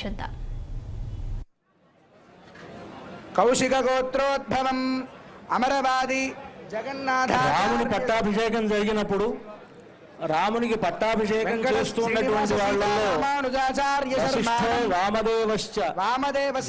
చూద్దాం. కౌశిక గోత్రోద్భవం అమరవాది జగన్నాథ. రాముని పట్టాభిషేకం జరిగినప్పుడు రామునికి పట్టాభిషేకం చేస్తున్నటువంటి వాళ్ళలో వశిష్ఠో వామదేవశ్చ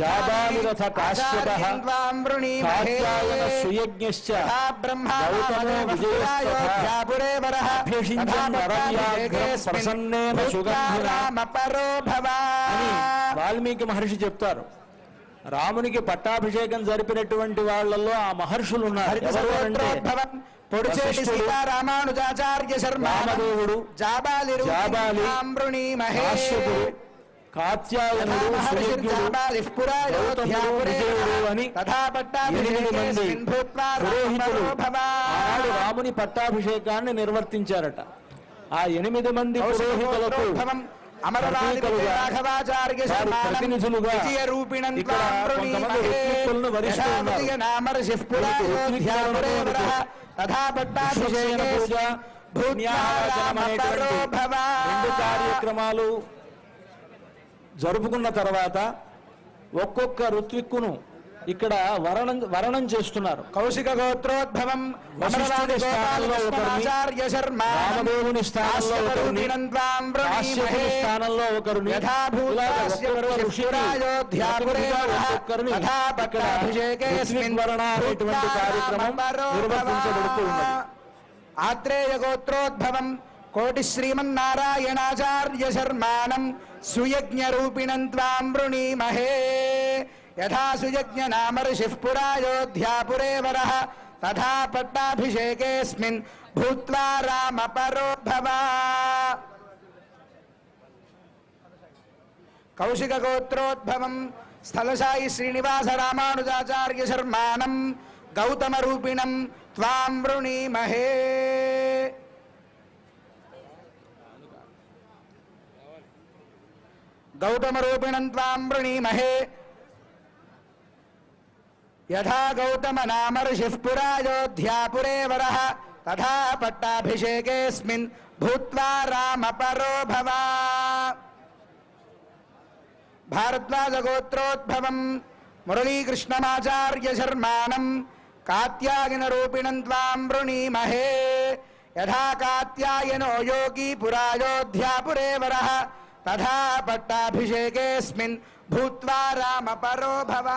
జాబాలిరథ కాశ్యపః కాత్యాయన సుయజ్ఞశ్చ గౌతమో విజయస్తథా అభ్యషించన్ నరవ్యాఘ్రం ప్రసన్నేన సుగంధినా అని వాల్మీకి మహర్షి చెప్తారు. రామునికి పట్టాభిషేకం జరిపినటువంటి వాళ్ళల్లో ఆ మహర్షులు ఉన్నారు. ఎవరు అంటే పొడిచేటి సీతారామానుజాచార్య శర్మ, రామదేవుడు, జాబాలి, కాశ్యపుడు, కాత్యాయనుడు, సుయజ్ఞుడు, విజయుడు అని 8 మంది పురోహితులు ఆనాడు రాముని పట్టాభిషేకాన్ని నిర్వర్తించారట. ఆ 8 మంది పురోహితులకు ప్రతినిధులుగా ఇక్కడ కొంతమంది ఋత్విక్కులను వరిస్తూ ఉన్నారు. పూజ, పుణ్యాహవచనం అనేటువంటి 2 కార్యక్రమాలు జరుపుకున్న తర్వాత ఒక్కొక్క ఋత్విక్కును ఇక్కడ వరణం చేస్తున్నారు. కౌశిక గోత్రోద్భవం వశిష్ఠుని స్థానంలో ఒకరిని, రామదేవుని స్థానంలో ఒకరిని, కాశ్యపుని స్థానంలో ఒకరిని, ఋత్విగ్వరణ అనేటువంటి కార్యక్రమం నిర్వర్తించబడుతూ ఉన్నది. ఆత్రేయ గోత్రోద్భవం కోటి శ్రీమన్నారాయణాచార్య శర్మాణం సుయజ్ఞ రూపిణం త్వాం వృణీమహే. యథా సుయజ్ఞ నామ ఋషిః పురాయోధ్యాపురే వరః తథా పట్టాభిషేకేస్మిన్ భూత్వా రామ పరో భవ. కౌశిక గోత్రోద్భవం స్థలశాయి శ్రీనివాస రామానుజాచార్య శర్మాణం గౌతమ రూపిణం త్వాం వృణీమహే. గౌతమ రూపిణం త్వాం వృణీమహే. యథా గౌతమ నామ ఋషిః పురాయోధ్యాపురే వరః తథా పట్టాభిషేకేస్మిన్ భూత్వా రామ పరో భవ. భారద్వాజ గోత్రోద్భవం మురళీకృష్ణమాచార్య శర్మాణం కాత్యాయన రూపిణం త్వాం వృణీమహే. యథా కాత్యాయనో యోగీ పురాయోధ్యాపురే వరః తథా పట్టాభిషేకేస్మిన్ భూత్వా రామ పరో భవ.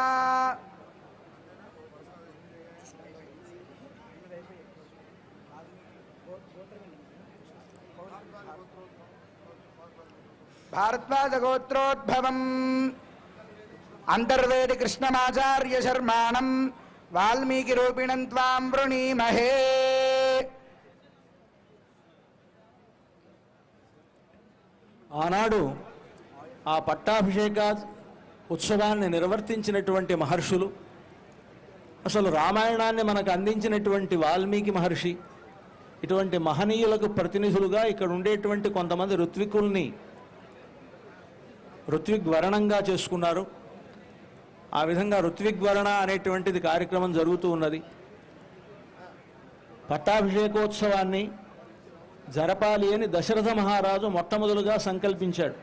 భారద్వాజ గోత్రోద్భవం అంతర్వేది కృష్ణమాచార్య శర్మాణం వాల్మీకి రూపిణం త్వాం వృణీమహే. ఆనాడు ఆ పట్టాభిషేక ఉత్సవాన్ని నిర్వర్తించినటువంటి మహర్షులు, అసలు రామాయణాన్ని మనకు అందించినటువంటి వాల్మీకి మహర్షి, ఇటువంటి మహనీయులకు ప్రతినిధులుగా ఇక్కడ ఉండేటువంటి కొంతమంది ఋత్వికుల్ని ఋత్విగ్వరణంగా చేసుకున్నారు. ఆ విధంగా ఋత్విగ్వరణ అనేటువంటిది కార్యక్రమం జరుగుతూ ఉన్నది. పట్టాభిషేకోత్సవాన్ని జరపాలి అని దశరథ మహారాజు మొట్టమొదలుగా సంకల్పించాడు.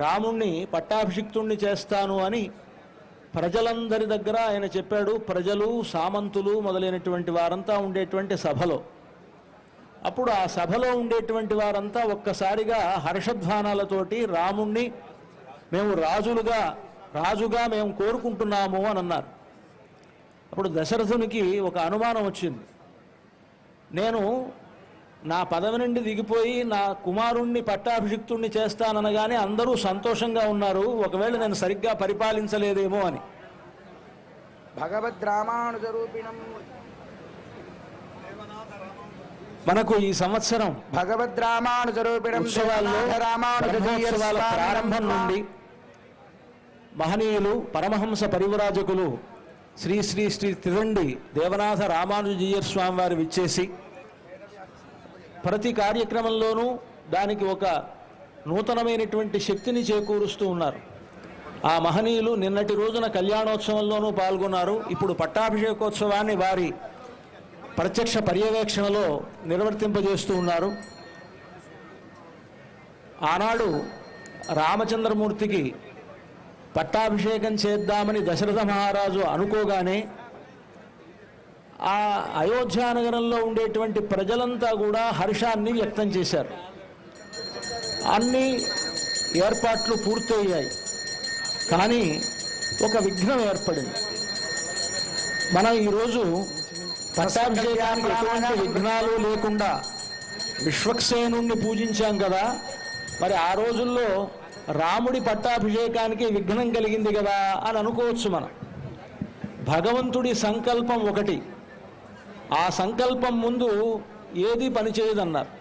రాముణ్ణి పట్టాభిషిక్తుణ్ణి చేస్తాను అని ప్రజలందరి దగ్గర ఆయన చెప్పాడు. ప్రజలు, సామంతులు మొదలైనటువంటి వారంతా ఉండేటువంటి సభలో. అప్పుడు ఆ సభలో ఉండేటువంటి వారంతా ఒక్కసారిగా హర్షధ్వానాలతోటి రాముణ్ణి మేము రాజుగా మేము కోరుకుంటున్నాము అని అన్నారు. అప్పుడు దశరథునికి ఒక అనుమానం వచ్చింది. నేను నా పదవి నుండి దిగిపోయి నా కుమారుణ్ణి పట్టాభిషిక్తుణ్ణి చేస్తాననగానే అందరూ సంతోషంగా ఉన్నారు, ఒకవేళ నేను సరిగ్గా పరిపాలించలేదేమో అని. భగవద్ రామానుజ రూపిణం మనకు ఈ సంవత్సరం భగవద్ రామానుజ రూపిణం బ్రహ్మోత్సవాల ప్రారంభం నుండి మహనీయులు పరమహంస పరివ్రాజకులు శ్రీ శ్రీ శ్రీ తిరండి దేవనాథ రామానుజీయర్ స్వామి వారు విచ్చేసి ప్రతి కార్యక్రమంలోనూ దానికి ఒక నూతనమైనటువంటి శక్తిని చేకూరుస్తూ ఉన్నారు. ఆ మహనీయులు నిన్నటి రోజున కళ్యాణోత్సవంలోనూ పాల్గొన్నారు. ఇప్పుడు పట్టాభిషేకోత్సవాన్ని వారి ప్రత్యక్ష పర్యవేక్షణలో నిర్వర్తింపజేస్తూ ఉన్నారు. ఆనాడు రామచంద్రమూర్తికి పట్టాభిషేకం చేద్దామని దశరథ మహారాజు అనుకోగానే ఆ అయోధ్యానగరంలో ఉండేటువంటి ప్రజలంతా కూడా హర్షాన్ని వ్యక్తం చేశారు. అన్ని ఏర్పాట్లు పూర్తయ్యాయి. కానీ ఒక విఘ్నం ఏర్పడింది. మనం ఈరోజు పట్టాభిషేకానికి ఎటువంటి విఘ్నాలు లేకుండా విశ్వక్సేనుణ్ణి పూజించాం కదా, మరి ఆ రోజుల్లో రాముడి పట్టాభిషేకానికి విఘ్నం కలిగింది కదా అని అనుకోవచ్చు మనం. భగవంతుడి సంకల్పం ఒకటి, ఆ సంకల్పం ముందు ఏది పనిచేయదన్నారు.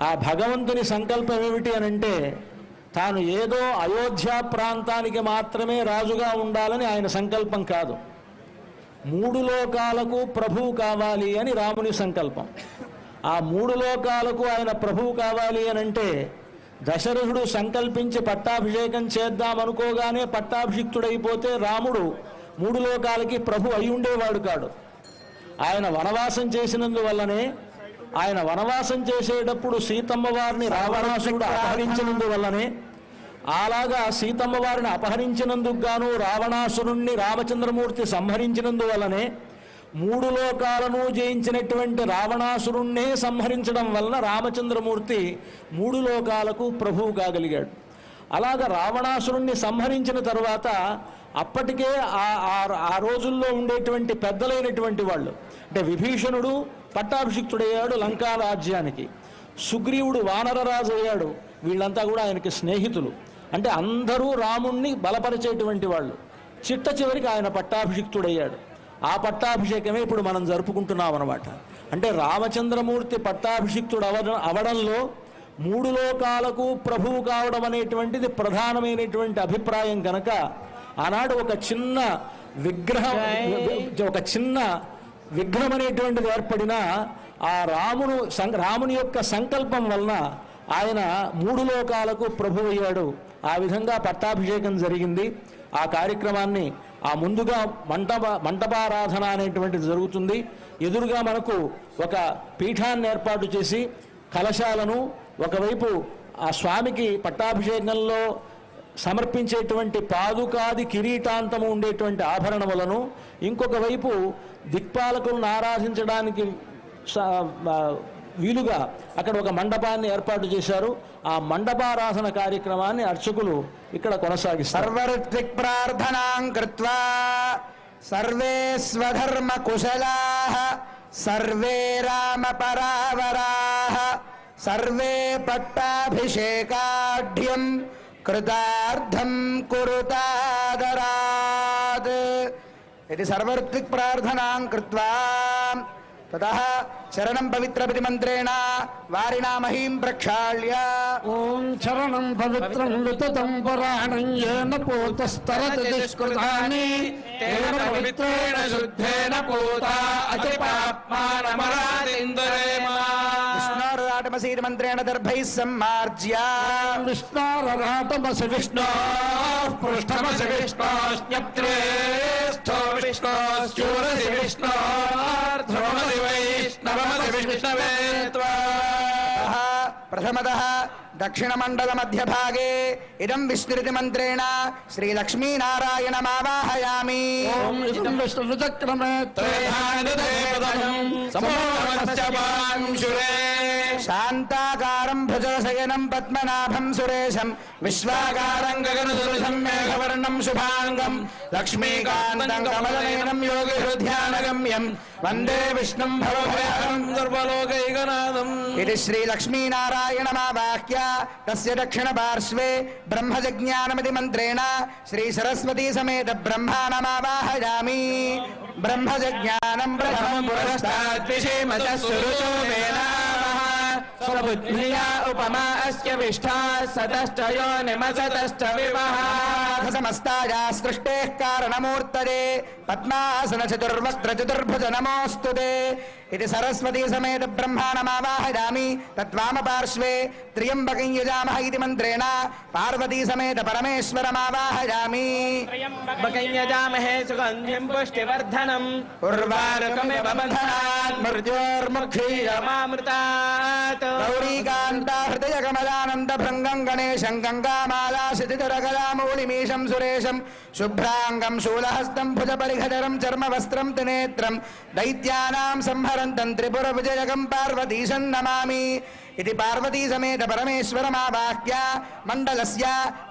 ఆ భగవంతుని సంకల్పం ఏమిటి అనంటే తాను ఏదో అయోధ్య ప్రాంతానికి మాత్రమే రాజుగా ఉండాలని ఆయన సంకల్పం కాదు, 3 లోకాలకు ప్రభువు కావాలి అని రాముని సంకల్పం. ఆ 3 లోకాలకు ఆయన ప్రభువు కావాలి అనంటే దశరథుడు సంకల్పించి పట్టాభిషేకం చేద్దామనుకోగానే పట్టాభిషిక్తుడైపోతే రాముడు 3 లోకాలకి ప్రభు అయి ఉండేవాడు కాడు. ఆయన వనవాసం చేసినందువల్లనే, ఆయన వనవాసం చేసేటప్పుడు సీతమ్మ వారిని రావణాసురుడు అపహరించినందువల్లనే, అలాగా సీతమ్మ వారిని అపహరించినందుకు గాను రావణాసురుణ్ణి రామచంద్రమూర్తి సంహరించినందువల్లనే 3 లోకాలను జయించినటువంటి రావణాసురుణ్ణే సంహరించడం వలన రామచంద్రమూర్తి 3 లోకాలకు ప్రభువు కాగలిగాడు. అలాగా రావణాసురుణ్ణి సంహరించిన తర్వాత అప్పటికే ఆ రోజుల్లో ఉండేటువంటి పెద్దలైనటువంటి వాళ్ళు, అంటే విభీషణుడు పట్టాభిషిక్తుడయ్యాడు లంకా రాజ్యానికి, సుగ్రీవుడు వానరరాజు అయ్యాడు, వీళ్ళంతా కూడా ఆయనకి స్నేహితులు. అంటే అందరూ రాముణ్ణి బలపరిచేటువంటి వాళ్ళు. చిట్ట చివరికి ఆయన పట్టాభిషిక్తుడయ్యాడు. ఆ పట్టాభిషేకమే ఇప్పుడు మనం జరుపుకుంటున్నాం అన్నమాట. అంటే రామచంద్రమూర్తి పట్టాభిషిక్తుడు అవడంలో 3 లోకాలకు ప్రభువు కావడం అనేటువంటిది ప్రధానమైనటువంటి అభిప్రాయం కనుక ఆనాడు ఒక చిన్న విగ్రహం అనేటువంటిది ఏర్పడినా ఆ రాముని యొక్క సంకల్పం వలన ఆయన 3 లోకాలకు ప్రభు అయ్యాడు. ఆ విధంగా పట్టాభిషేకం జరిగింది. ఆ కార్యక్రమాన్ని ముందుగా మంటపారాధన అనేటువంటిది జరుగుతుంది. ఎదురుగా మనకు ఒక పీఠాన్ని ఏర్పాటు చేసి కలశాలను, ఒకవైపు ఆ స్వామికి పట్టాభిషేకంలో సమర్పించేటువంటి పాదుకాది కిరీటాంతము ఉండేటువంటి ఆభరణములను, ఇంకొక వైపు దిక్పాలకులను ఆరాధించడానికి వీలుగా అక్కడ ఒక మండపాన్ని ఏర్పాటు చేశారు. ఆ మండపారాధన కార్యక్రమాన్ని అర్చకులు ఇక్కడ కొనసాగిస్తారు. సర్వఋత్విక్ ప్రార్థనాం కృత్వా సర్వే స్వధర్మ కుశలాః సర్వే రామ పరావరాః సర్వే పట్టాభిషేకాఢ్యం కృతార్థం కురుతాదరాత్. ఇది సర్వఋత్విక్ ప్రార్థనాం కృత్వా తతః చరణం పవిత్రపతి మంత్రేణ వారినా మహీం ప్రక్షాళ్య. ఓం చరణం పవిత్రం వితతం పురాణం యేన పూతస్తరతి దుష్కృతాని తేన పవిత్రేణ శుద్ధేన పూతా అతి పాప్మానమరాదిందరేమా. విష్ణోరాటమసీర్ మంత్రేణ దర్భైః సమ్మార్జ్య. విష్ణోరాటమసి విష్ణో పృష్ఠమసి విష్ణోస్న్యప్త్రే స్థో విష్ణోశ్చూరసి విష్ణోర్ధ్రువమసి వైష్ణవమసి విష్ణవే త్వా. ప్రథమతః దక్షిణమండల మధ్యభాగే ఇదం విష్ణురితి మంత్రేణ శ్రీలక్ష్మీనారాయణమావాహయామి. ఓం ఇదం విష్ణుచక్రమే శాంతాకారం భుజగశయనం పద్మనాభం సురేశం విశ్వాకారం గగనసదృశం మేఘవర్ణం శుభాంగం లక్ష్మీకాంతం కమలనయనం యోగి హృద్యానగమ్యం వందే విష్ణుం భవభయహరం సర్వలోకైకనాథం. ఇది శ్రీలక్ష్మీనారాయణమావాహ్య తస్య దక్షిణ పార్శ్వే బ్రహ్మజజ్ఞానమితి మంత్రేణ శ్రీ సరస్వతీ సమేత బ్రహ్మాణమావాహయామి. బ్రహ్మజజ్ఞానం ప్రథమం పురస్తాద్విషేమతస్సురుచో వేదామః స్వబుద్ధ్యా ఉపమా అస్య విష్ఠా సతశ్చ యోనిమసతశ్చ వివహ. సమస్తాయా సృష్టేః కారణమూర్తయే పద్మాసన చతుర్వక్త్ర చతుర్భుజ నమోస్తుతే ఇది సరస్వతీ సమేత బ్రహ్మాణమావాహయామి తద్వామ పార్శ్వే త్ర్యంబకం యజామహ ఇది మంత్రేణ పార్వతీ సమేత పరమేశ్వరమావాహయామి యజామహే సుగంధిం పుష్టివర్ధనం ఉర్వారుకమివ బంధనాత్ మృత్యోర్ముక్షీయమామృతాత్ గౌరీకాంత హృదయ కమలానంద భృంగం గణేశం గంగామాలా శితిధరకలామూలిమీశం సురేశం శుభ్రాంగం శూలహస్తం భుజపరిఘటరం చర్మవస్త్రం త్రినేత్రం దైత్యానాం సంహరంతం త్రిపుర విజయకం పార్వతీశం నమామి ఇది పార్వతీ సమేత పరమేశ్వరమావాహ్య మండలస్య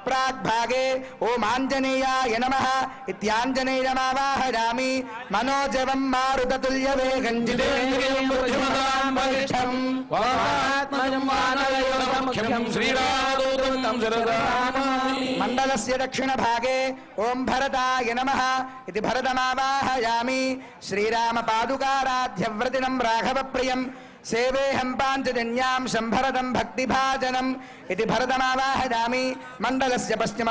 ప్రాగ్భాగే ఓం ఆంజనేయాయ నమః ఇత్యాంజనేయమావాహయామి మనోజవం మారుతతుల్య వేగం జితేంద్రియం బుద్ధిమతాం వరిష్టం వాత్మజం మానవయోగముఖ్యం శ్రీరామదూతం శిరసా నమామి. మండలస్య దక్షిణ భాగే ఓం భరతాయ నమః ఇది భరతమావాహయామి శ్రీరామ పాదుకారాధ్యవ్రతినం రాఘవ ప్రియం సేవేహం పాంచజన్యాం సంభరతం భక్తిభాజనం ఇది భరతమావాహయామి మండలస్య పశ్చిమ